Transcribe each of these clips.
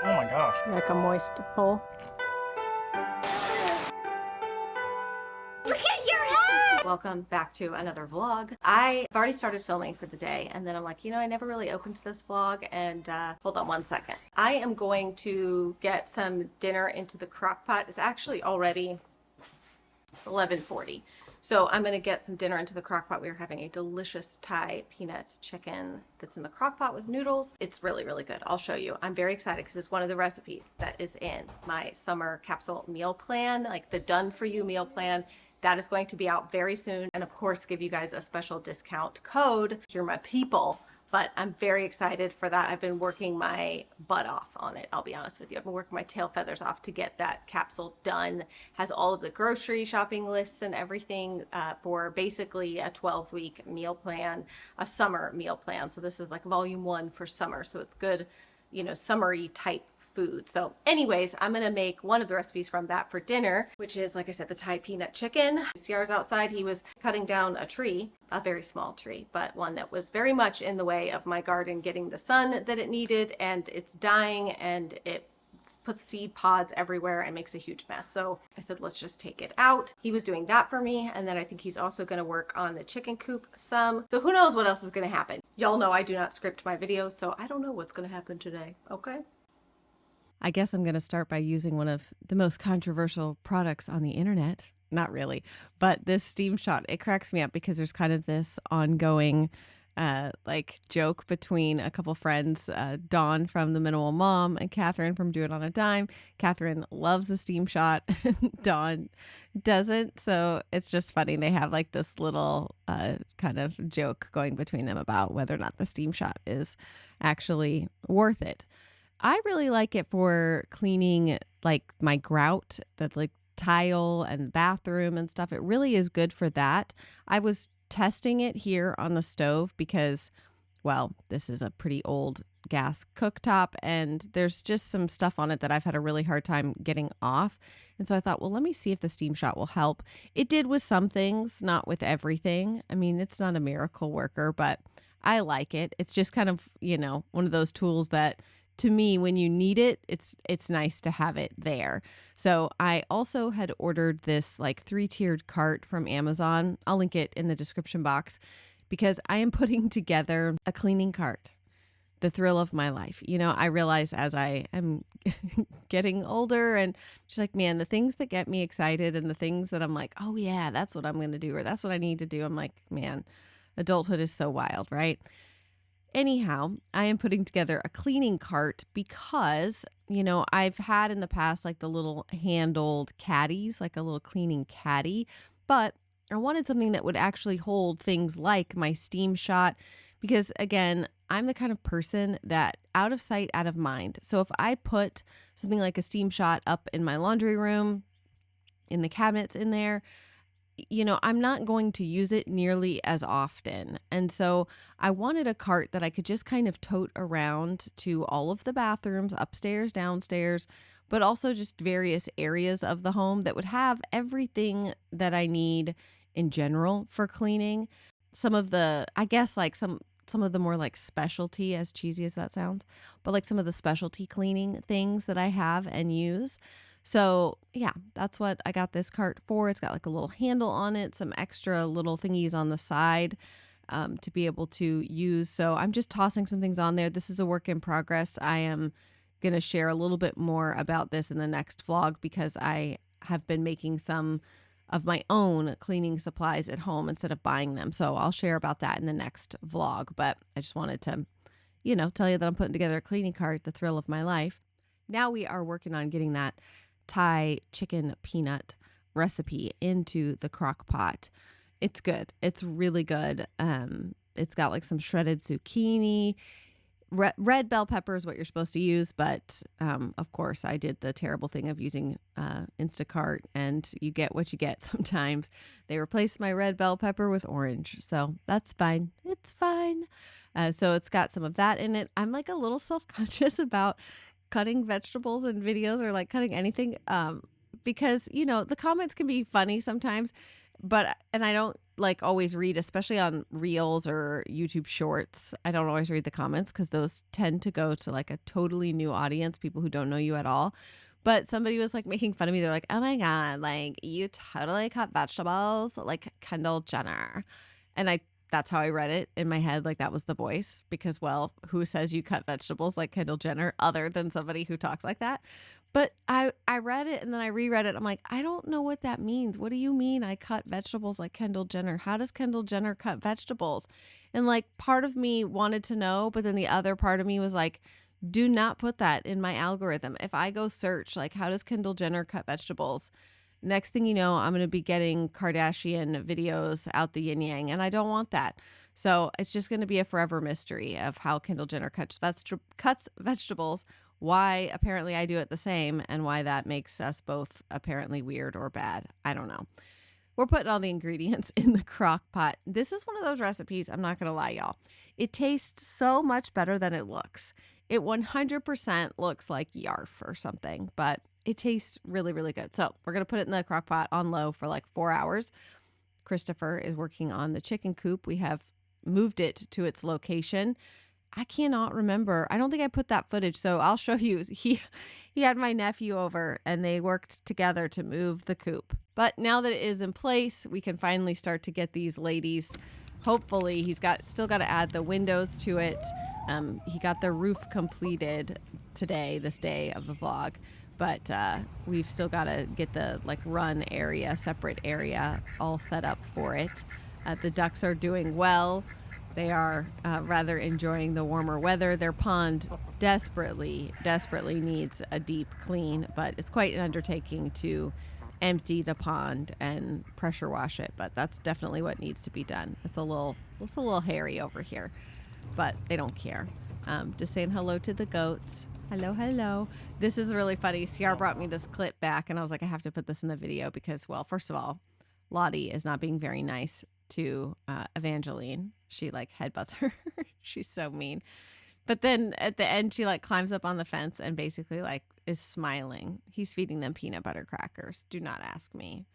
Oh my gosh. Like a moist bowl. Look at your head! Welcome back to another vlog. I've already started filming for the day, and then I'm like, I never really opened this vlog, and hold on one second. I am going to get some dinner into the crock pot. It's actually already, it's 11:40. So I'm going to get some dinner into the crock pot. We are having a delicious Thai peanut chicken that's in the crock pot with noodles. It's really, really good. I'll show you. I'm very excited because it's one of the recipes that is in my summer capsule meal plan, like the done for you meal plan. That is going to be out very soon. And of course, give you guys a special discount code. You're my people. But I'm very excited for that. I've been working my butt off on it. I'll be honest with you. I've been working my tail feathers off to get that capsule done. Has all of the grocery shopping lists and everything for basically a 12-week meal plan, a summer meal plan. So this is like volume 1 for summer. So it's good, summery type food. So anyways, I'm going to make one of the recipes from that for dinner, which is, like I said, the Thai peanut chicken. CR's outside. He was cutting down a tree, a very small tree, but one that was very much in the way of my garden getting the sun that it needed, and it's dying, and it puts seed pods everywhere and makes a huge mess. So I said, let's just take it out. He was doing that for me. And then I think he's also going to work on the chicken coop some. So who knows what else is going to happen. Y'all know I do not script my videos, so I don't know what's going to happen today. Okay. I guess I'm going to start by using one of the most controversial products on the internet. Not really, but this steam shot, it cracks me up because there's kind of this ongoing joke between a couple friends, Dawn from The Minimal Mom and Catherine from Do It on a Dime. Catherine loves the steam shot. Dawn doesn't. So it's just funny. They have like this little kind of joke going between them about whether or not the steam shot is actually worth it. I really like it for cleaning like my grout, that like tile and bathroom and stuff. It really is good for that. I was testing it here on the stove because, well, this is a pretty old gas cooktop and there's just some stuff on it that I've had a really hard time getting off. And so I thought, well, let me see if the steam shot will help. It did with some things, not with everything. I mean, it's not a miracle worker, but I like it. It's just kind of, one of those tools that, to me, when you need it, it's nice to have it there. So I also had ordered this like 3-tiered cart from Amazon. I'll link it in the description box because I am putting together a cleaning cart. The thrill of my life. I realize as I am getting older and just like, man, the things that get me excited and the things that I'm like, oh yeah, that's what I'm going to do, or that's what I need to do. I'm like, man, adulthood is so wild, right? Anyhow, I am putting together a cleaning cart because, I've had in the past like the little handled caddies, like a little cleaning caddy, but I wanted something that would actually hold things like my steam shot because, again, I'm the kind of person that out of sight, out of mind. So if I put something like a steam shot up in my laundry room, in the cabinets in there, I'm not going to use it nearly as often. And so I wanted a cart that I could just kind of tote around to all of the bathrooms, upstairs, downstairs, but also just various areas of the home that would have everything that I need in general for cleaning. Some of the, I guess, like some of the more like specialty, as cheesy as that sounds, but like some of the specialty cleaning things that I have and use. So yeah, that's what I got this cart for. It's got like a little handle on it, some extra little thingies on the side to be able to use. So I'm just tossing some things on there. This is a work in progress. I am going to share a little bit more about this in the next vlog because I have been making some of my own cleaning supplies at home instead of buying them. So I'll share about that in the next vlog. But I just wanted to, tell you that I'm putting together a cleaning cart, the thrill of my life. Now we are working on getting that Thai chicken peanut recipe into the crock pot. It's good. It's really good. It's got like some shredded zucchini. Red bell pepper is what you're supposed to use, but of course I did the terrible thing of using Instacart, and you get what you get sometimes. They replaced my red bell pepper with orange, so that's fine. It's fine. So it's got some of that in it. I'm like a little self-conscious about cutting vegetables in videos or like cutting anything because, the comments can be funny sometimes, and I don't like always read, especially on Reels or YouTube Shorts. I don't always read the comments because those tend to go to like a totally new audience, people who don't know you at all. But somebody was like making fun of me. They're like, oh my God, like you totally cut vegetables like Kendall Jenner. And that's how I read it in my head. Like that was the voice because, well, who says you cut vegetables like Kendall Jenner other than somebody who talks like that? But I read it and then I reread it. I'm like, I don't know what that means. What do you mean I cut vegetables like Kendall Jenner? How does Kendall Jenner cut vegetables? And like part of me wanted to know, but then the other part of me was like, do not put that in my algorithm. If I go search, like, how does Kendall Jenner cut vegetables? Next thing you know, I'm going to be getting Kardashian videos out the yin yang, and I don't want that. So it's just going to be a forever mystery of how Kendall Jenner cuts vegetables, why apparently I do it the same, and why that makes us both apparently weird or bad. I don't know. We're putting all the ingredients in the crock pot. This is one of those recipes, I'm not going to lie, y'all. It tastes so much better than it looks. It 100% looks like yarf or something, but it tastes really, really good. So we're going to put it in the crock pot on low for like 4 hours. Christopher is working on the chicken coop. We have moved it to its location. I cannot remember. I don't think I put that footage, so I'll show you. He had my nephew over and they worked together to move the coop. But now that it is in place, we can finally start to get these ladies. Hopefully, he's still got to add the windows to it. He got the roof completed today, this day of the vlog. But we've still got to get the like run area, separate area all set up for it. The ducks are doing well. They are rather enjoying the warmer weather. Their pond desperately needs a deep clean, but it's quite an undertaking to empty the pond and pressure wash it. But that's definitely what needs to be done. It's a little hairy over here, but they don't care. Just saying hello to the goats. Hello. This is really funny. Ciara brought me this clip back, and I was like, I have to put this in the video because, well, first of all, Lottie is not being very nice to Evangeline. She like headbutts her. She's so mean. But then at the end, she like climbs up on the fence and basically like is smiling. He's feeding them peanut butter crackers. Do not ask me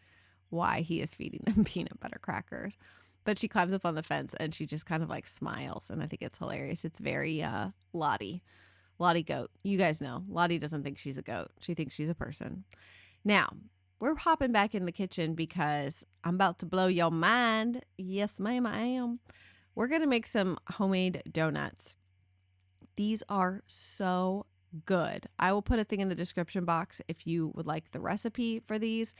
why he is feeding them peanut butter crackers. But she climbs up on the fence and she just kind of like smiles. And I think it's hilarious. It's very Lottie goat. You guys know Lottie doesn't think she's a goat. She thinks she's a person. Now, we're hopping back in the kitchen because I'm about to blow your mind. Yes, ma'am, I am. We're going to make some homemade donuts. These are so good. I will put a thing in the description box if you would like the recipe for these.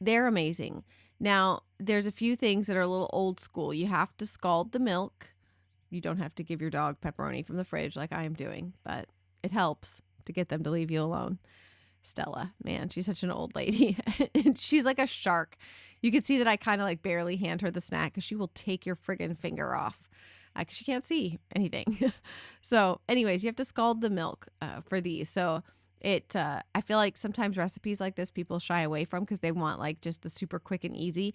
They're amazing. Now, there's a few things that are a little old school. You have to scald the milk. You don't have to give your dog pepperoni from the fridge like I am doing, but it helps to get them to leave you alone. Stella, man, she's such an old lady. She's like a shark. You can see that I kind of like barely hand her the snack because she will take your friggin' finger off because she can't see anything. So anyways, you have to scald the milk for these. So I feel like sometimes recipes like this people shy away from because they want like just the super quick and easy.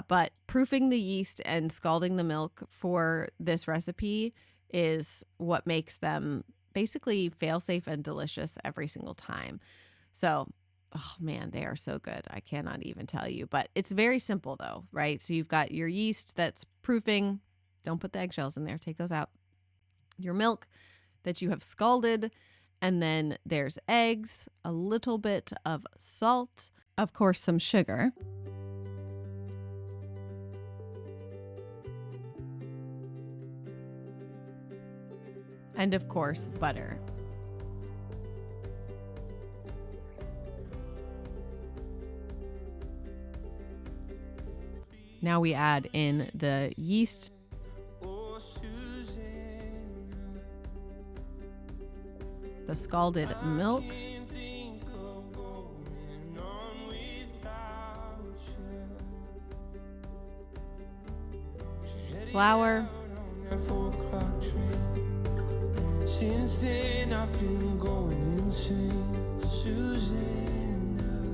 But proofing the yeast and scalding the milk for this recipe is what makes them basically fail-safe and delicious every single time. So, oh man, they are so good. I cannot even tell you. But it's very simple though, right? So you've got your yeast that's proofing. Don't put the eggshells in there. Take those out. Your milk that you have scalded. And then there's eggs, a little bit of salt, of course, some sugar. And of course, butter. Now we add in the yeast. The scalded milk. Flour. Since then I've been going insane, Susanna.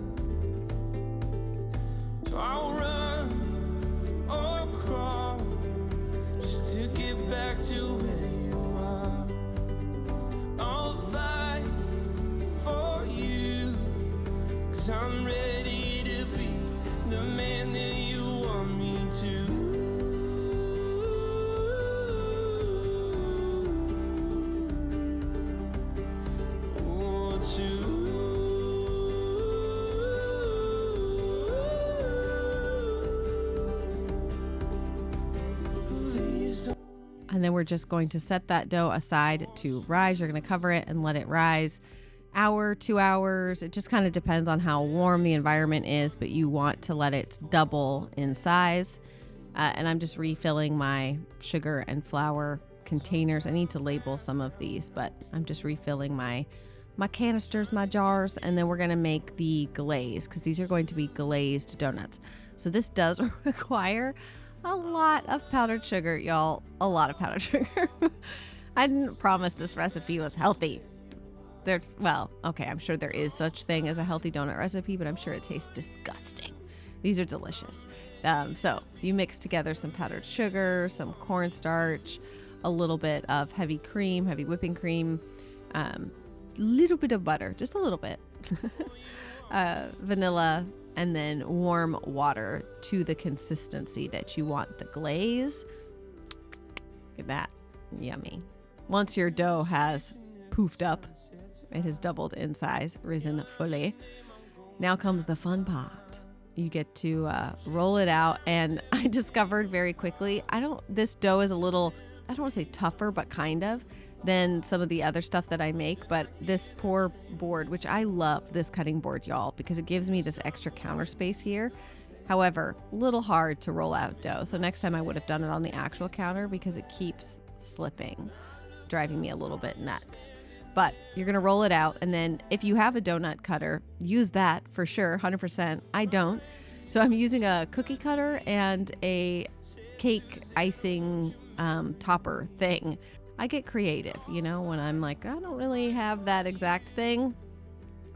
So I'll run or crawl just to get back to where you are. I'll fight for you, 'cause I'm ready to be the man that you And then we're just going to set that dough aside to rise. You're going to cover it and let it rise hour, 2 hours. It just kind of depends on how warm the environment is, but you want to let it double in size. And I'm just refilling my sugar and flour containers. I need to label some of these, but I'm just refilling my canisters, my jars, and then we're going to make the glaze because these are going to be glazed donuts. So this does require a lot of powdered sugar, y'all. A lot of powdered sugar. I didn't promise this recipe was healthy. Well, okay, I'm sure there is such thing as a healthy donut recipe, but I'm sure it tastes disgusting. These are delicious. So you mix together some powdered sugar, some cornstarch, a little bit of heavy whipping cream, little bit of butter, just a little bit, vanilla, and then warm water to the consistency that you want the glaze. Look at that. Yummy. Once your dough has poofed up, it has doubled in size, risen fully. Now comes the fun part. You get to roll it out, and I discovered very quickly, this dough is a little, I don't want to say tougher, but kind of, than some of the other stuff that I make. But this pour board, which I love this cutting board, y'all, because it gives me this extra counter space here. However, a little hard to roll out dough. So next time I would have done it on the actual counter because it keeps slipping, driving me a little bit nuts. But you're going to roll it out, and then if you have a donut cutter, use that for sure, 100%. I don't. So I'm using a cookie cutter and a cake icing topper thing. I get creative, when I'm like, I don't really have that exact thing.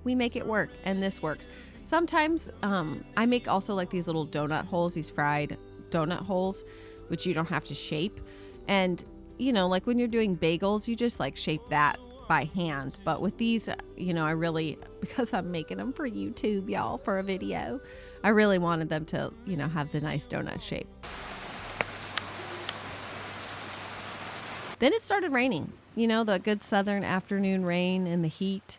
We make it work, and this works. Sometimes I make also like these little donut holes, these fried donut holes, which you don't have to shape. And, like when you're doing bagels, you just like shape that by hand. But with these, I really, because I'm making them for YouTube, y'all, for a video, I really wanted them to, have the nice donut shape. Then it started raining, the good southern afternoon rain and the heat.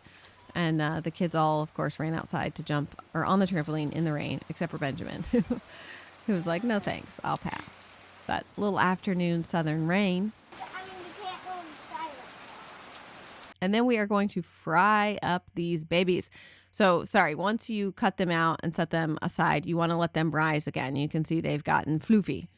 And the kids all, of course, ran outside to jump or on the trampoline in the rain, except for Benjamin, who was like, no thanks, I'll pass. But little afternoon southern rain. And then we are going to fry up these babies. So, once you cut them out and set them aside, you want to let them rise again. You can see they've gotten floofy.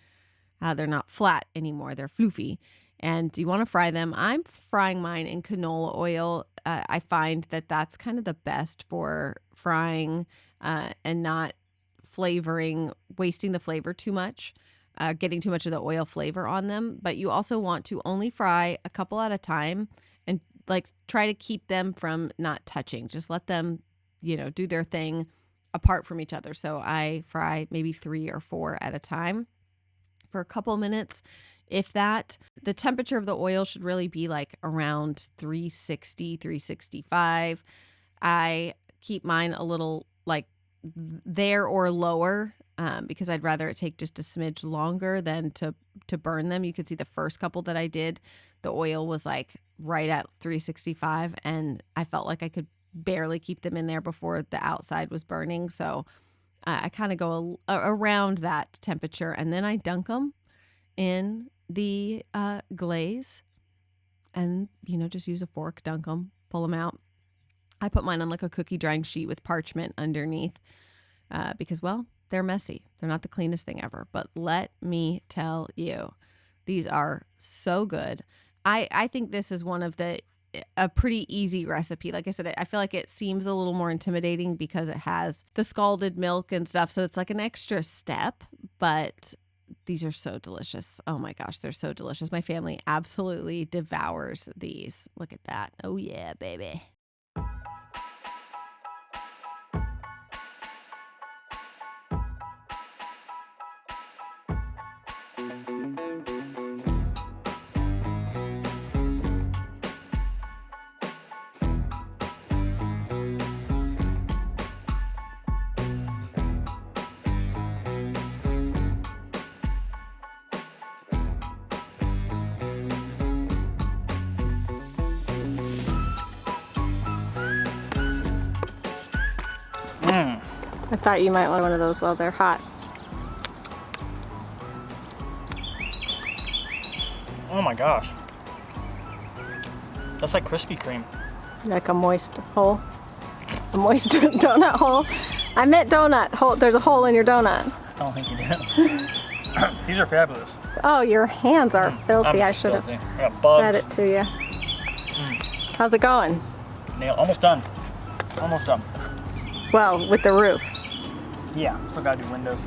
They're not flat anymore. They're floofy. And you want to fry them. I'm frying mine in canola oil. I find that that's kind of the best for frying and not wasting the flavor too much, getting too much of the oil flavor on them. But you also want to only fry a couple at a time and try to keep them from not touching. Just let them, do their thing apart from each other. So I fry maybe 3 or 4 at a time for a couple minutes. If that, the temperature of the oil should really be like around 360, 365. I keep mine a little like there or lower because I'd rather it take just a smidge longer than to burn them. You could see the first couple that I did, the oil was like right at 365, and I felt like I could barely keep them in there before the outside was burning. So I kind of go around that temperature, and then I dunk them in the glaze and, just use a fork, dunk them, pull them out. I put mine on like a cookie drying sheet with parchment underneath because, well, they're messy. They're not the cleanest thing ever. But let me tell you, these are so good. I think this is a pretty easy recipe. Like I said, I feel like it seems a little more intimidating because it has the scalded milk and stuff. So it's like an extra step, but these are so delicious. Oh my gosh, they're so delicious. My family absolutely devours these. Look at that. Oh yeah, baby. I thought you might want one of those while they're hot. Oh my gosh. That's like Krispy Kreme. Like a moist hole. A moist donut hole. I meant donut hole. There's a hole in your donut. I don't think you did. These are fabulous. Oh, your hands are filthy. I should have fed it to you. How's it going? Almost done. Almost done. Well, with the roof. Yeah, still gotta do windows.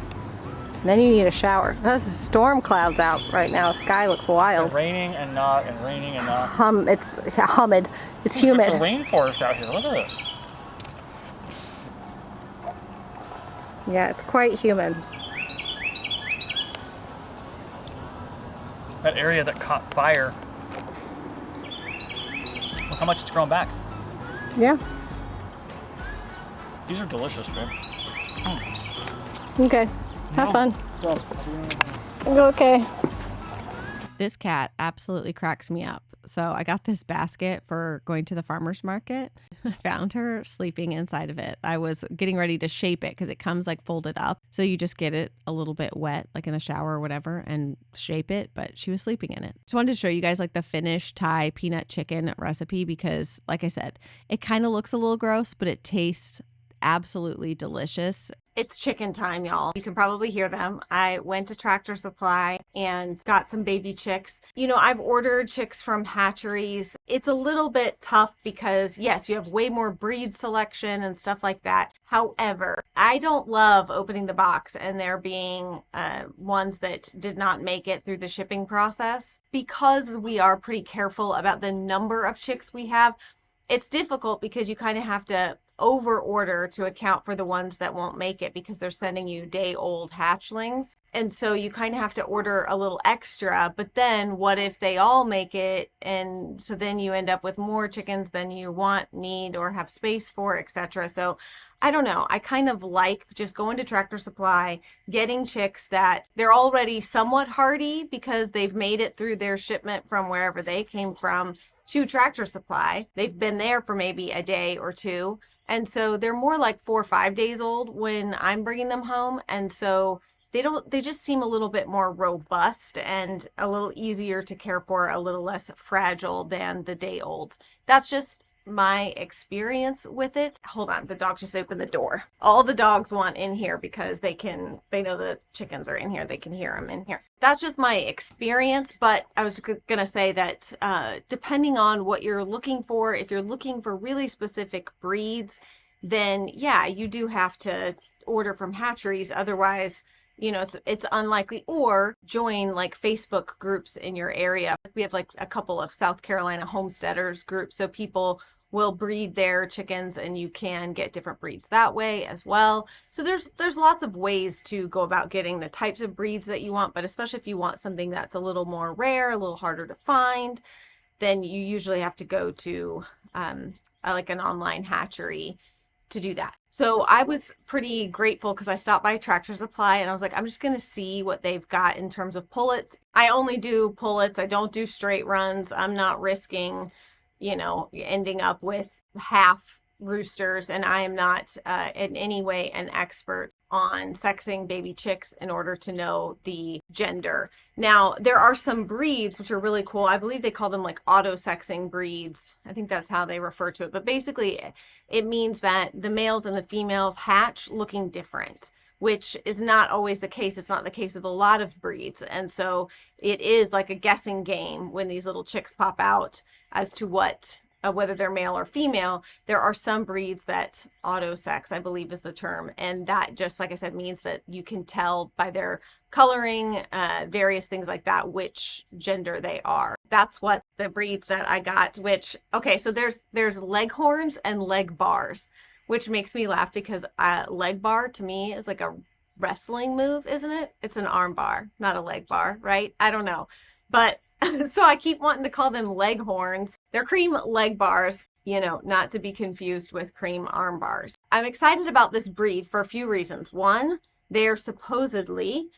Then you need a shower. There's storm clouds out right now. Sky looks wild. And raining and not, and raining and not. It's humid. It's humid. It's a rainforest out here. Look at this. Yeah, it's quite humid. That area that caught fire. Look how much it's grown back. Yeah. These are delicious, babe. Okay. Have fun. Okay. This cat absolutely cracks me up. So I got this basket for going to the farmer's market. I found her sleeping inside of it. I was getting ready to shape it because it comes like folded up. So you just get it a little bit wet, like in the shower or whatever, and shape it. But she was sleeping in it. Just wanted to show you guys like the Finnish Thai peanut chicken recipe because, like I said, it kind of looks a little gross, but it tastes absolutely delicious. It's chicken time, y'all. You can probably hear them. I went to Tractor Supply and got some baby chicks. You know, I've ordered chicks from hatcheries. It's a little bit tough because, yes, you have way more breed selection and stuff like that. However, I don't love opening the box and there being ones that did not make it through the shipping process because we are pretty careful about the number of chicks we have. It's difficult because you kind of have to over order to account for the ones that won't make it because they're sending you day-old hatchlings. And so you kind of have to order a little extra, but then what if they all make it? And so then you end up with more chickens than you want, need, or have space for, etc. So I don't know. I kind of like just going to Tractor Supply, getting chicks that they're already somewhat hardy because they've made it through their shipment from wherever they came from to Tractor Supply. They've been there for maybe a day or two. And so they're more like 4 or 5 days old when I'm bringing them home. And so they just seem a little bit more robust and a little easier to care for, a little less fragile than the day olds. That's just my experience with it. Hold on, the dog just opened the door. All the dogs want in here because they know the chickens are in here. They can hear them in here. That's just my experience, but I was gonna say that depending on what you're looking for, if you're looking for really specific breeds, then yeah, you do have to order from hatcheries. Otherwise, you know, it's unlikely, or join like Facebook groups in your area. We have like a couple of South Carolina homesteaders groups, so people will breed their chickens and you can get different breeds that way as well. So there's lots of ways to go about getting the types of breeds that you want, but especially if you want something that's a little more rare, a little harder to find, then you usually have to go to like an online hatchery to do that. So I was pretty grateful because I stopped by Tractor Supply and I was like, I'm just going to see what they've got in terms of pullets. I only do pullets. I don't do straight runs. I'm not risking, you know, ending up with half roosters, and I am not in any way an expert on sexing baby chicks in order to know the gender. Now, there are some breeds which are really cool. I believe they call them like auto-sexing breeds. I think that's how they refer to it. But basically, it means that the males and the females hatch looking different, which is not always the case. It's not the case with a lot of breeds. And so it is like a guessing game when these little chicks pop out as to what whether they're male or female. There are some breeds that auto-sex, I believe is the term. And that just, like I said, means that you can tell by their coloring, various things like that, which gender they are. That's what the breed that I got, which, okay, so there's leghorns and leg bars, which makes me laugh because leg bar to me is like a wrestling move, isn't it? It's an arm bar, not a leg bar, right? I don't know. But so I keep wanting to call them leghorns. They're cream leg bars, you know, not to be confused with cream arm bars. I'm excited about this breed for a few reasons. One, they're supposedly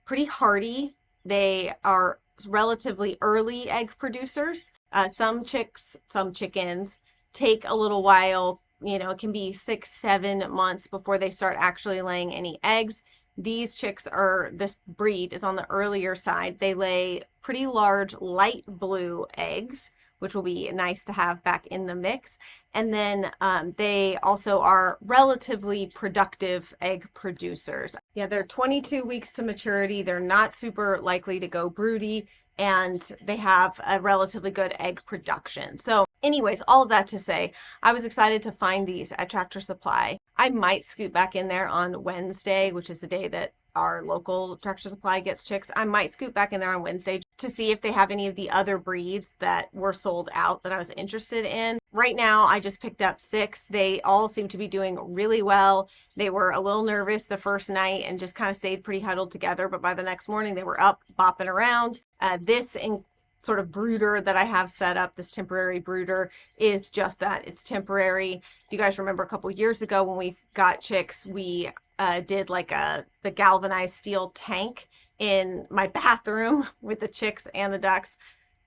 pretty hardy. They are relatively early egg producers. Some chickens take a little while. You know, it can be 6-7 months before they start actually laying any eggs. These chicks are, this breed is on the earlier side. They lay pretty large light blue eggs, which will be nice to have back in the mix. And then they also are relatively productive egg producers. Yeah, they're 22 weeks to maturity. They're not super likely to go broody, and they have a relatively good egg production. So anyways, all of that to say, I was excited to find these at Tractor Supply. I might scoot back in there on Wednesday, which is the day that our local Tractor Supply gets chicks. I might scoot back in there on Wednesday to see if they have any of the other breeds that were sold out that I was interested in. Right now, I just picked up 6. They all seem to be doing really well. They were a little nervous the first night and just kind of stayed pretty huddled together, but by the next morning, they were up, bopping around. This sort of brooder that I have set up, this temporary brooder, is just that. It's temporary. If you guys remember a couple years ago when we got chicks, we did like the galvanized steel tank in my bathroom with the chicks and the ducks.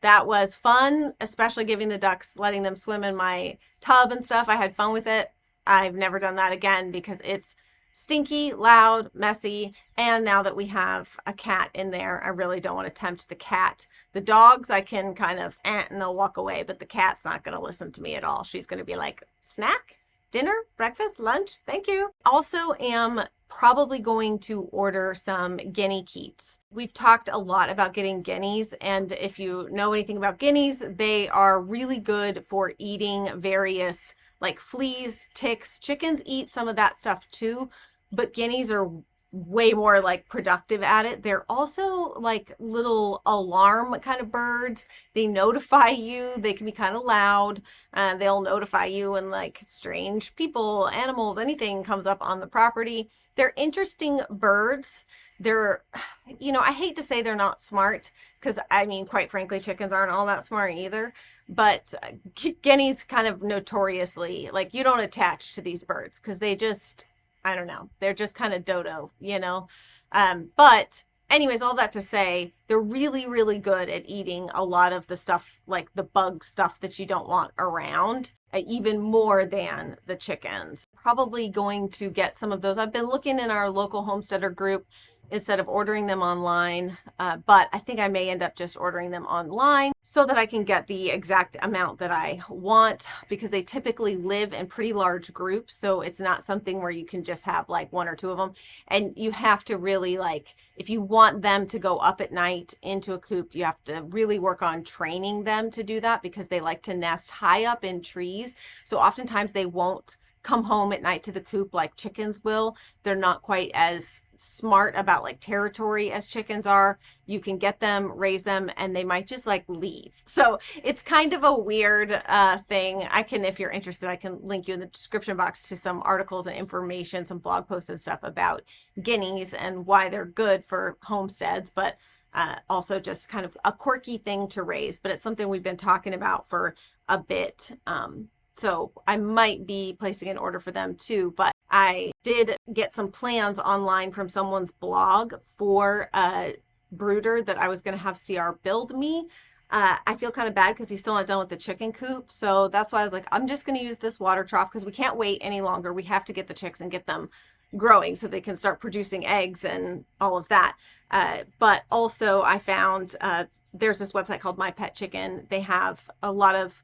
That was fun, especially giving the ducks, letting them swim in my tub and stuff. I had fun with it. I've never done that again because it's stinky, loud, messy, and now that we have a cat in there, I really don't want to tempt the cat. The dogs, I can kind of and they'll walk away, but the cat's not going to listen to me at all. She's going to be like, snack, dinner, breakfast, lunch, thank you. Also am probably going to order some guinea keats. We've talked a lot about getting guineas, and if you know anything about guineas, they are really good for eating various like fleas, ticks. Chickens eat some of that stuff too, but guineas are way more like productive at it. They're also like little alarm kind of birds. They notify you. They can be kind of loud. They'll notify you when like strange people, animals, anything comes up on the property. They're interesting birds. They're, I hate to say they're not smart because I mean, quite frankly, chickens aren't all that smart either. But guineas kind of notoriously, like you don't attach to these birds because they just, I don't know, they're just kind of dodo, But anyways, all that to say, they're really, really good at eating a lot of the stuff, like the bug stuff that you don't want around, even more than the chickens. Probably going to get some of those. I've been looking in our local homesteader group instead of ordering them online, but I think I may end up just ordering them online so that I can get the exact amount that I want, because they typically live in pretty large groups, so it's not something where you can just have like 1 or 2 of them, and you have to really like, if you want them to go up at night into a coop, you have to really work on training them to do that because they like to nest high up in trees, so oftentimes they won't come home at night to the coop like chickens will. They're not quite as smart about like territory as chickens are. You can get them, raise them, and they might just like leave. So it's kind of a weird thing. If you're interested, I can link you in the description box to some articles and information, some blog posts and stuff about guineas and why they're good for homesteads, but also just kind of a quirky thing to raise. But it's something we've been talking about for a bit. So I might be placing an order for them too, but I did get some plans online from someone's blog for a brooder that I was going to have CR build me. I feel kind of bad because he's still not done with the chicken coop. So that's why I was like, I'm just going to use this water trough because we can't wait any longer. We have to get the chicks and get them growing so they can start producing eggs and all of that. But also I found there's this website called My Pet Chicken. They have a lot of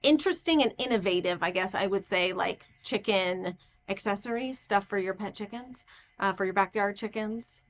interesting and innovative, I guess I would say, like chicken accessories, stuff for your pet chickens, for your backyard chickens.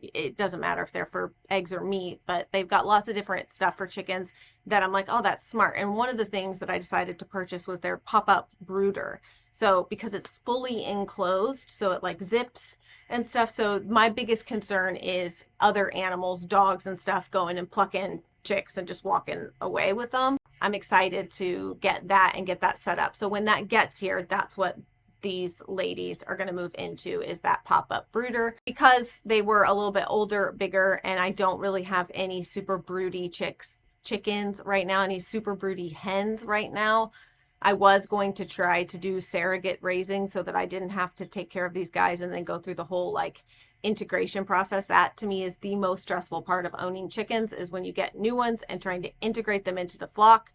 It doesn't matter if they're for eggs or meat, but they've got lots of different stuff for chickens that I'm like, oh, that's smart. And one of the things that I decided to purchase was their pop-up brooder. So because it's fully enclosed, so it like zips and stuff. So my biggest concern is other animals, dogs and stuff, going and plucking chicks and just walking away with them. I'm excited to get that and get that set up. So when that gets here, that's what these ladies are going to move into, is that pop-up brooder, because they were a little bit older, bigger, and I don't really have any super broody chickens right now, any super broody hens right now. I was going to try to do surrogate raising so that I didn't have to take care of these guys and then go through the whole like integration process. That to me is the most stressful part of owning chickens, is when you get new ones and trying to integrate them into the flock.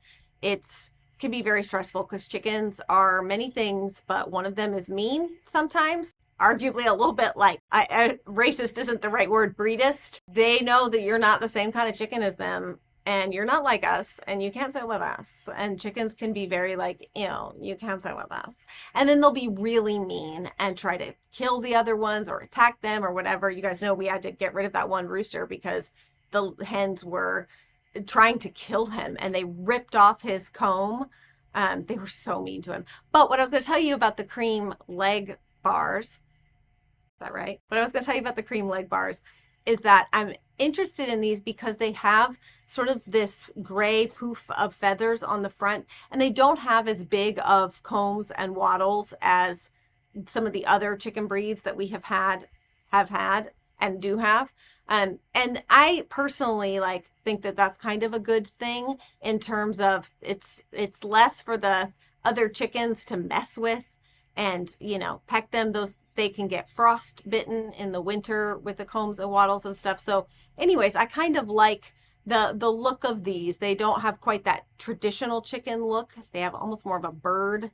Can be very stressful because chickens are many things, but one of them is mean sometimes. arguably a little bit like, racist isn't the right word, breedist. They know that you're not the same kind of chicken as them, and you're not like us, and you can't sit with us. And chickens can be very like, you can't sit with us. And then they'll be really mean and try to kill the other ones or attack them or whatever. You guys know we had to get rid of that one rooster because the hens were trying to kill him, and they ripped off his comb. They were so mean to him. But what I was going to tell you about the cream leg bars, is that right? What I was going to tell you about the cream leg bars is that I'm interested in these because they have sort of this gray poof of feathers on the front, and they don't have as big of combs and wattles as some of the other chicken breeds that we have had and do have. And I personally think that that's kind of a good thing in terms of it's less for the other chickens to mess with and, peck them. They can get frostbitten in the winter with the combs and wattles and stuff. So anyways, I kind of like the look of these. They don't have quite that traditional chicken look. They have almost more of a bird.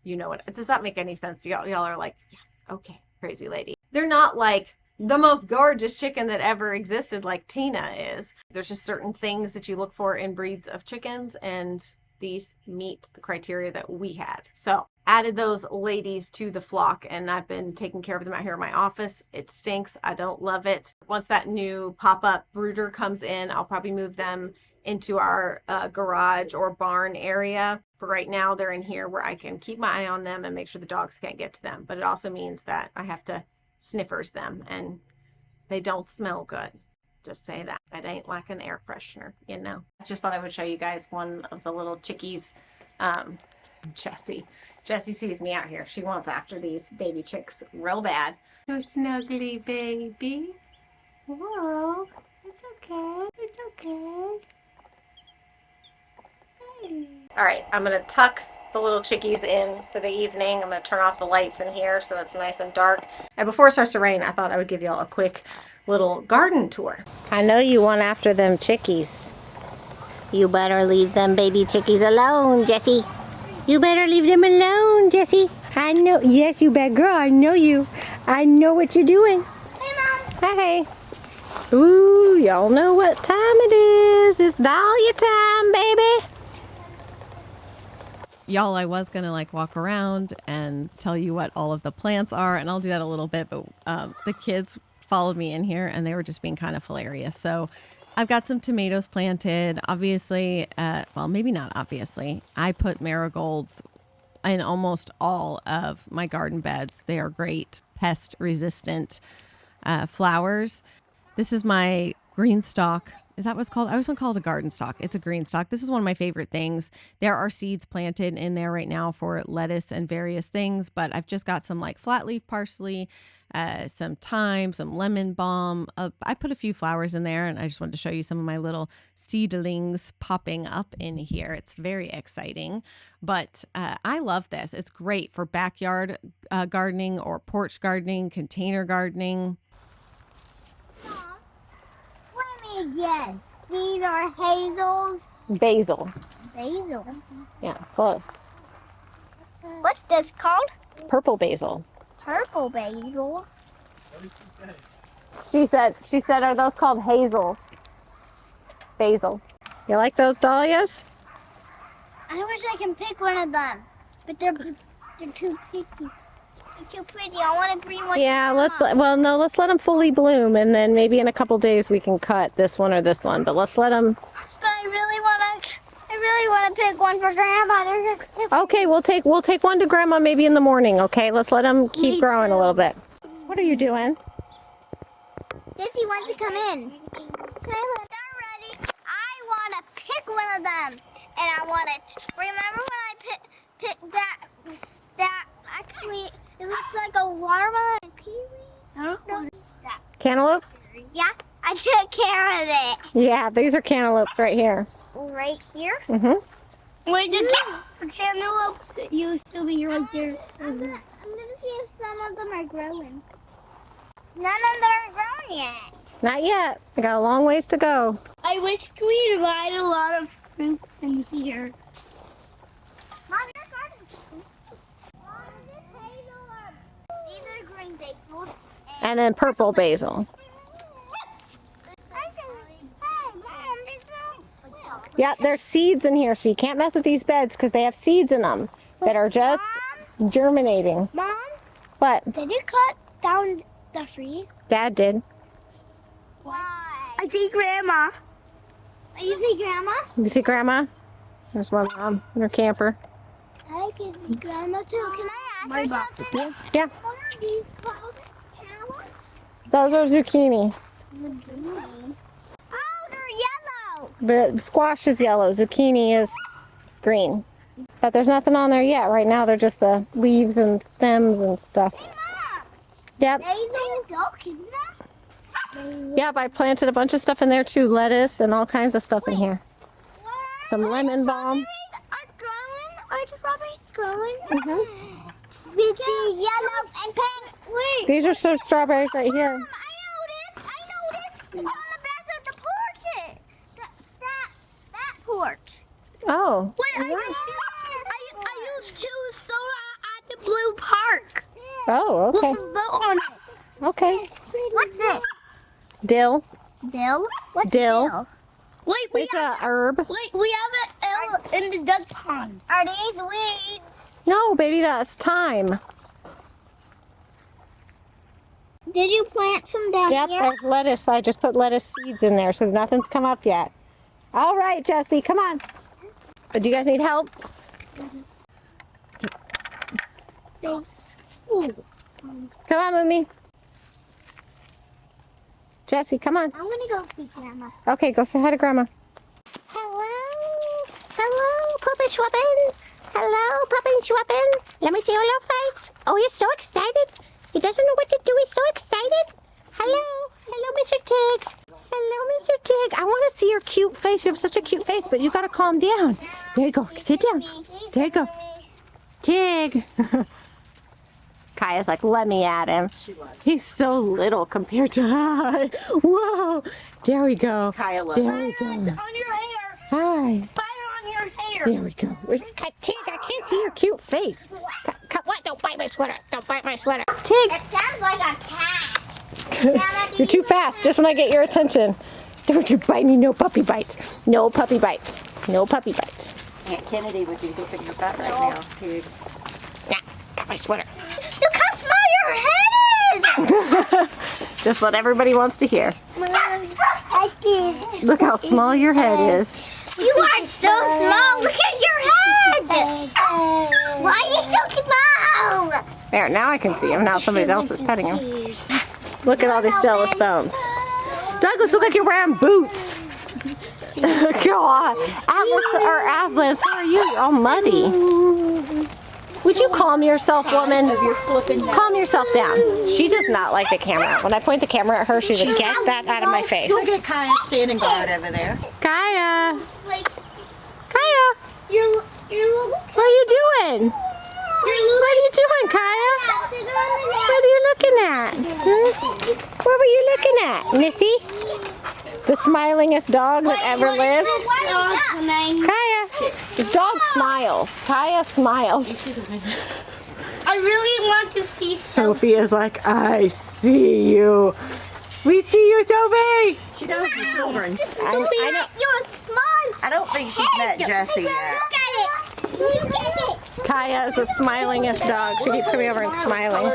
Does that make any sense? Y'all are like, yeah, okay, crazy lady. They're not like the most gorgeous chicken that ever existed like Tina is. There's just certain things that you look for in breeds of chickens, and these meet the criteria that we had. So added those ladies to the flock, and I've been taking care of them out here in my office. It stinks. I don't love it. Once that new pop-up brooder comes in, I'll probably move them into our garage or barn area. For right now, they're in here where I can keep my eye on them and make sure the dogs can't get to them. But it also means that I have to sniffers them, and they don't smell good. Just say that. It ain't like an air freshener, I just thought I would show you guys one of the little chickies. Jessie sees me out here. She wants after these baby chicks real bad. So snuggly, baby. Whoa, it's okay. It's okay. Hey. All right, I'm gonna tuck the little chickies in for the evening. I'm gonna turn off the lights in here so it's nice and dark. And before it starts to rain, I thought I would give y'all a quick little garden tour. I know you want after them chickies. You better leave them baby chickies alone, Jessie. You better leave them alone, Jessie. I know. Yes, you bad girl. I know you. I know what you're doing. Hey, Mom. Hey. Ooh, y'all know what time it is. It's Dahlia time, baby. Y'all, I was going to walk around and tell you what all of the plants are, and I'll do that a little bit, but the kids followed me in here and they were just being kind of hilarious. So I've got some tomatoes planted. Obviously, well, maybe not obviously. I put marigolds in almost all of my garden beds. They are great pest resistant flowers. This is my green stalk. Is that what it's called? I always want to call it a garden stalk. It's a green stalk. This is one of my favorite things. There are seeds planted in there right now for lettuce and various things, but I've just got some flat leaf parsley, some thyme, some lemon balm. I put a few flowers in there, and I just wanted to show you some of my little seedlings popping up in here. It's very exciting, but I love this. It's great for backyard gardening or porch gardening, container gardening. Let me guess. These are hazels. Basil. Basil. Yeah, close. What's this called? Purple basil. Purple basil. She said, are those called hazels? Basil. You like those dahlias? I wish I can pick one of them, but they're too picky. They're too pretty. I want to breed one. Yeah, let's let them fully bloom, and then maybe in a couple days we can cut this one or this one. But let's let them. But I really want to pick one for Grandma. Okay, we'll take one to Grandma maybe in the morning. Okay, let's let them keep growing a little bit. What are you doing? Dizzy wants to come in. They're ready. I want to pick one of them, and I want to remember when I picked that actually it looked like a watermelon and kiwi. I don't know that. Cantaloupe? Yeah, I took care of it. Yeah, these are cantaloupes right here. Right here? Mm-hmm. Where the cantaloupes used to be right there. I'm gonna see if some of them are growing. None of them are grown yet. Not yet. I got a long ways to go. I wish we divided a lot of fruits in here. Mom, your garden's Mom, is this hazel or... These are And then purple basil. Yeah, there's seeds in here, so you can't mess with these beds because they have seeds in them that are just germinating. Mom? What? Did you cut down the tree? Dad did. Why? I see Grandma. You see Grandma? You see Grandma? There's my mom in her camper. I can see Grandma too. Can I ask her something? Yeah. What are these called? Carrots? Those are zucchini. Oh, they're yellow. The squash is yellow. Zucchini is green. But there's nothing on there yet. Right now they're just the leaves and stems and stuff. Hey, Mom. Yep. Yep, I planted a bunch of stuff in there too. Lettuce and all kinds of stuff in here. Some lemon balm. Are the strawberries growing? With the yellow and pink. Wait. These are some strawberries right here. Mom, I noticed on the back of the porch. That porch. Oh. Wait, I used to soda at the Blue Park. Oh, With okay. a boat on it. Okay. What's this? Dill. Dill? What's Dill. Wait, It's a herb. we have it in the duck pond. Are these weeds? No, baby, that's thyme. Did you plant some down Yep, here? there's lettuce. I just put lettuce seeds in there, so nothing's come up yet. All right, Jesse, come on. Do you guys need help? Thanks. Come on, Mimi. Jesse, come on. I'm gonna go see Grandma. Okay, go say hi to Grandma. Hello? Hello, Puppet Schwappin? Hello, Puppet Schwappin? Let me see your little face. Oh, he's so excited. He doesn't know what to do. He's so excited. Hello. Hello, Mr. Tig. Hello, Mr. Tig. I want to see your cute face. You have such a cute face, but you got to calm down. There you go. Sit down. There you go. Tig. Kaya's like, let me at him. He's so little compared to hi. Whoa. There we go. Kaya loves There we go. On your hair. Hi. Spider on your hair. There we go. Where's Tig? I can't see your cute face. What? Don't bite my sweater. Don't bite my sweater. Tig. It sounds like a cat. You're too fast. Just when I get your attention. Don't you bite me. No puppy bites. No puppy bites. No puppy bites. Aunt Kennedy would be whooping your butt right now, Pig. Nah, got my sweater. Look how small your head is. Just what everybody wants to hear. I did. Look how small your head is. You are so small. Look at your head. Why are you so small? There, now I can see him. Now somebody else is petting him. Look at all these jealous bones. Douglas, look like you're wearing boots. God. Aslan, so are you. You're all muddy. Would you calm yourself, woman? Calm yourself down. She does not like the camera. When I point the camera at her, she's like, get that out of my face. Look at Kaya standing guard over there. Kaya. Like Kaya. you're What are you doing? What are you doing, Kaya? What are you looking at? What were you looking at, Missy? The smilingest dog that ever lived? Kaya. This dog smiles. Kaya smiles. I really want to see Sophie is like, I see you. We see you, Sophie. She knows the children. I know. You're smart. I don't think she's met Jesse yet. Look at it. Look at it. Kaya is the smilingest dog. She keeps coming over and smiling.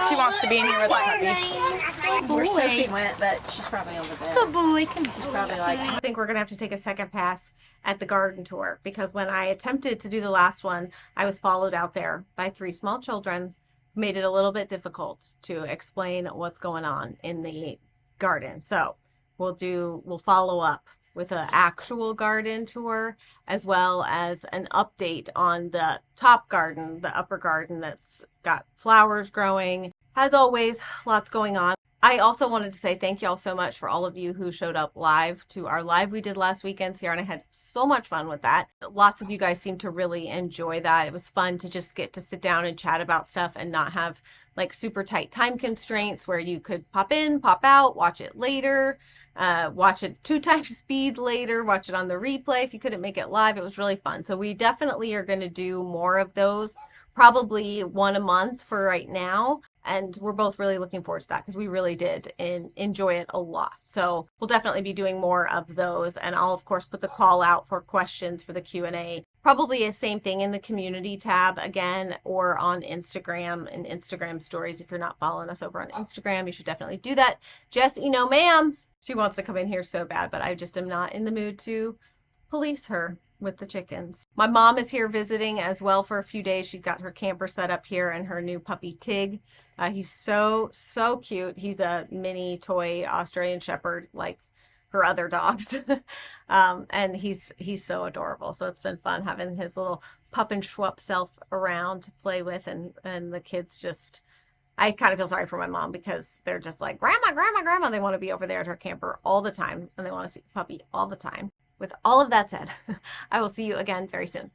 She wants to be in here with the puppy. Where Sophie went, but she's probably on the bed. Good boy. She's probably like, I think we're going to have to take a second pass at the garden tour because when I attempted to do the last one, I was followed out there by 3 small children, made it a little bit difficult to explain what's going on in the garden. So we'll follow up with an actual garden tour as well as an update on the top garden, the upper garden that's got flowers growing. As always, lots going on. I also wanted to say thank you all so much for all of you who showed up live to our live we did last weekend. Sierra and I had so much fun with that. Lots of you guys seemed to really enjoy that. It was fun to just get to sit down and chat about stuff and not have like super tight time constraints where you could pop in, pop out, watch it later, watch it 2 times speed later, watch it on the replay if you couldn't make it live. It was really fun. So we definitely are going to do more of those probably one a month for right now. And we're both really looking forward to that because we really did enjoy it a lot. So we'll definitely be doing more of those. And I'll, of course, put the call out for questions for the Q&A. Probably the same thing in the community tab again, or on Instagram and Instagram stories. If you're not following us over on Instagram, you should definitely do that. Jessie, no ma'am. She wants to come in here so bad, but I just am not in the mood to police her with the chickens. My mom is here visiting as well for a few days. She's got her camper set up here and her new puppy Tig. He's so cute. He's a mini toy Australian Shepherd like her other dogs. And he's so adorable. So it's been fun having his little pup and schwupp self around to play with, and the kids just, I kind of feel sorry for my mom because they're just like, grandma, grandma, grandma. They want to be over there at her camper all the time, and they want to see the puppy all the time. With all of that said, I will see you again very soon.